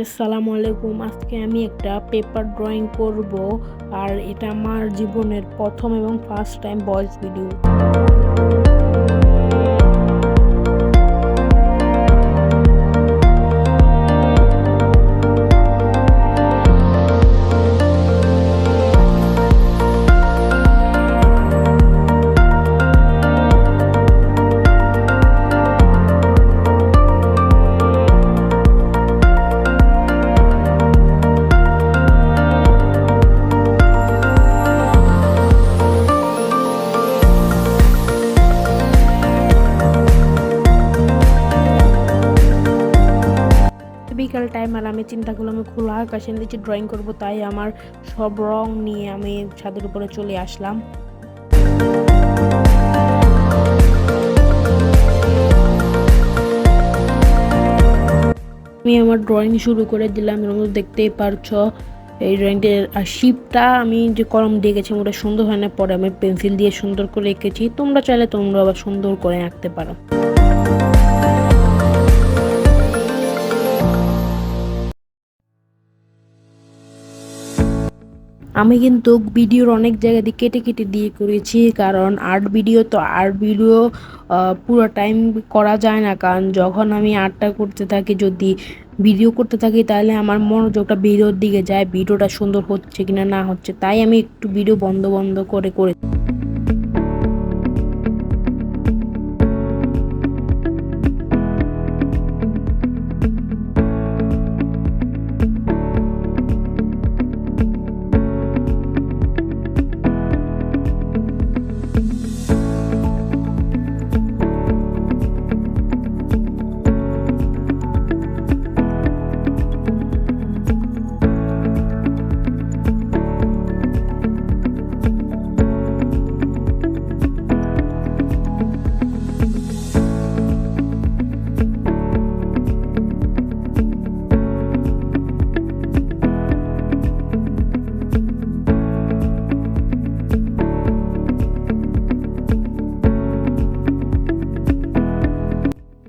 আসসালামু আলাইকুম। আজকে আমি একটা পেপার ড্রয়িং করব, আর এটা আমার জীবনের প্রথম এবং ফার্স্ট টাইম ভয়েস ভিডিও। বিকাল টাইম, আর আমি চিন্তা করলাম আমি খোলা আকাশের নিচে ড্রয়িং করব, তাই আমার সব রং নিয়ে আমি ছাদের উপরে চলে আসলাম। আমি আমার ড্রয়িং শুরু করে দিলাম। এর মধ্যে দেখতেই পারছো এই ড্রয়িংটার শিপটা আমি যে কলম দিয়ে গেছি ওটা সুন্দর হয় না, পরে আমি পেন্সিল দিয়ে সুন্দর করে এঁকেছি। তোমরা চাইলে তোমরা আবার সুন্দর করে আঁকতে পারো। আমি কিন্তু ভিডিওর অনেক জায়গা দিয়ে কেটে কেটে দিয়ে করেছি, কারণ আর্ট ভিডিও পুরো টাইম করা যায় না। কারণ যখন আমি আর্টটা করতে থাকি, যদি ভিডিও করতে থাকি, তাহলে আমার মনোযোগটা ভিডিওর দিকে যায়, ভিডিওটা সুন্দর হচ্ছে কিনা না হচ্ছে, তাই আমি একটু ভিডিও বন্ধ বন্ধ করে করে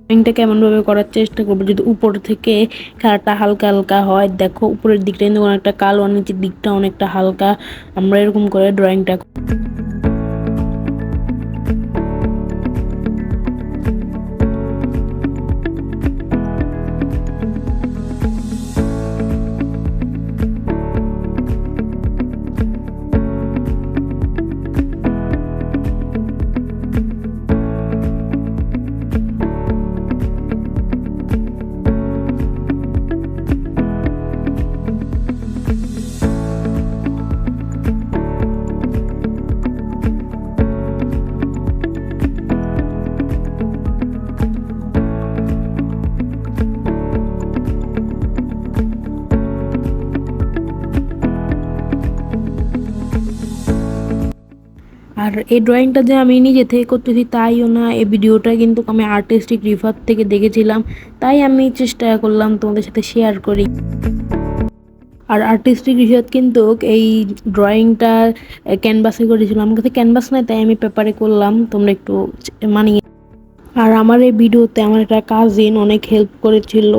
ড্রয়িংটা কেমনভাবে করার চেষ্টা করবো। যদি উপর থেকে কালারটা হালকা হালকা হয়, দেখো উপরের দিকটা কিন্তু অনেকটা কালো আর নিচের দিকটা অনেকটা হালকা, আমরা এরকম করে ড্রয়িংটা। আর এই ড্রয়িংটা যে আমি নিজে থেকে করতেছি তাইও না, এই ভিডিওটা কিন্তু আমি আর্টিস্টিক রিভার থেকে দেখেছিলাম, তাই আমি চেষ্টা করলাম তোমাদের সাথে শেয়ার করি। আর আর্টিস্টিক রিভার কিন্তু এই ড্রয়িংটা ক্যানভাসে করেছিলাম, আমার কাছে ক্যানভাস নাই, তাই আমি পেপারে করলাম, তোমরা একটু মানিয়ে। আর আমার এই ভিডিওতে আমার একটা কাজিন অনেক হেল্প করেছিল,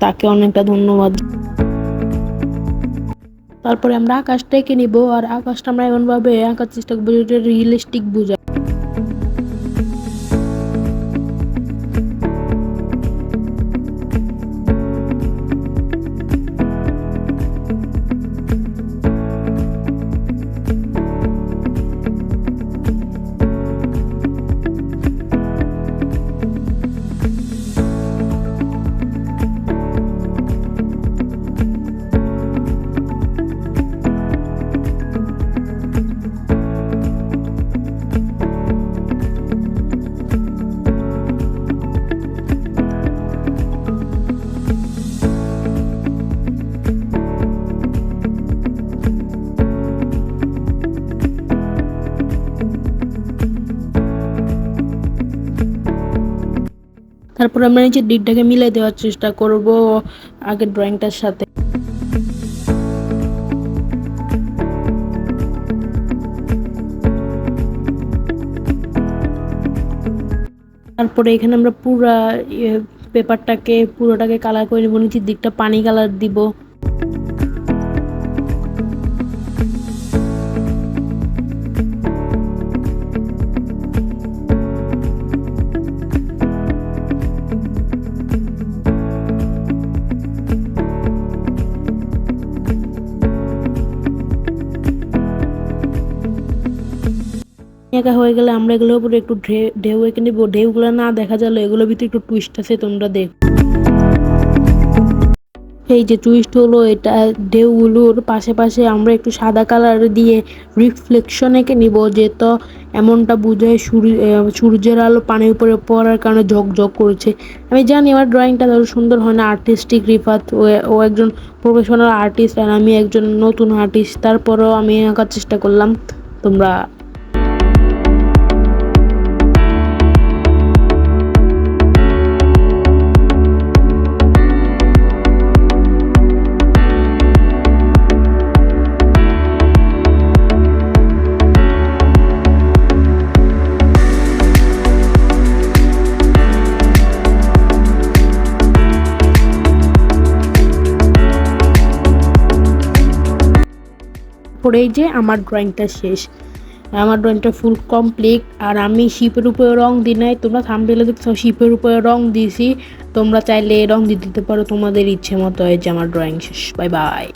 তাকে অনেকটা ধন্যবাদ। তারপরে আমরা আকাশটা এঁকে নিব, আর আকাশটা আমরা এমনভাবে আঁকার চেষ্টা করবো যেটা রিয়েলিস্টিক বোঝায়। তারপর আমরা নিচের দিকটাকে মিলাই দেওয়ার চেষ্টা করব আগের ড্রয়িংটার সাথে। তারপরে এখানে আমরা পুরা পেপারটাকে পুরোটাকে কালার করে নেবো, নিচের দিকটা পানি কালার দিব। একা হয়ে গেলে আমরা এগুলোর উপরে একটু ঢেউ এঁকে নেবো। ঢেউগুলো না দেখা গেলো এগুলোর ভিতরে একটু টুইস্ট আছে, তোমরা দেখ। এই যে টুইস্ট হলো, এটা ঢেউগুলোর পাশে পাশে আমরা একটু সাদা কালার দিয়ে রিফ্লেকশন এঁকে নিব, যে তো এমনটা বুঝায় সূর্যের আলো পানির উপরে পড়ার কারণে ঝকঝক করছে। আমি জানি আমার ড্রয়িংটা ধরো সুন্দর হয় না, আর্টিস্টিক রিফাত ও একজন প্রফেশনাল আর্টিস্ট আর আমি একজন নতুন আর্টিস্ট, তারপরেও আমি আঁকার চেষ্টা করলাম। তোমরা পরেই যে আমার ড্রয়িংটা শেষ, আমার ড্রয়িংটা ফুল কমপ্লিট। আর আমি শিপের উপরে রং দিই নাই, তোমরা থাম্বনেইলে দেখছো শিপের উপরে রং দিয়েছি, তোমরা চাইলে রং দিতে পারো তোমাদের ইচ্ছে মতো। এই যে আমার ড্রয়িং শেষ, বাই বাই।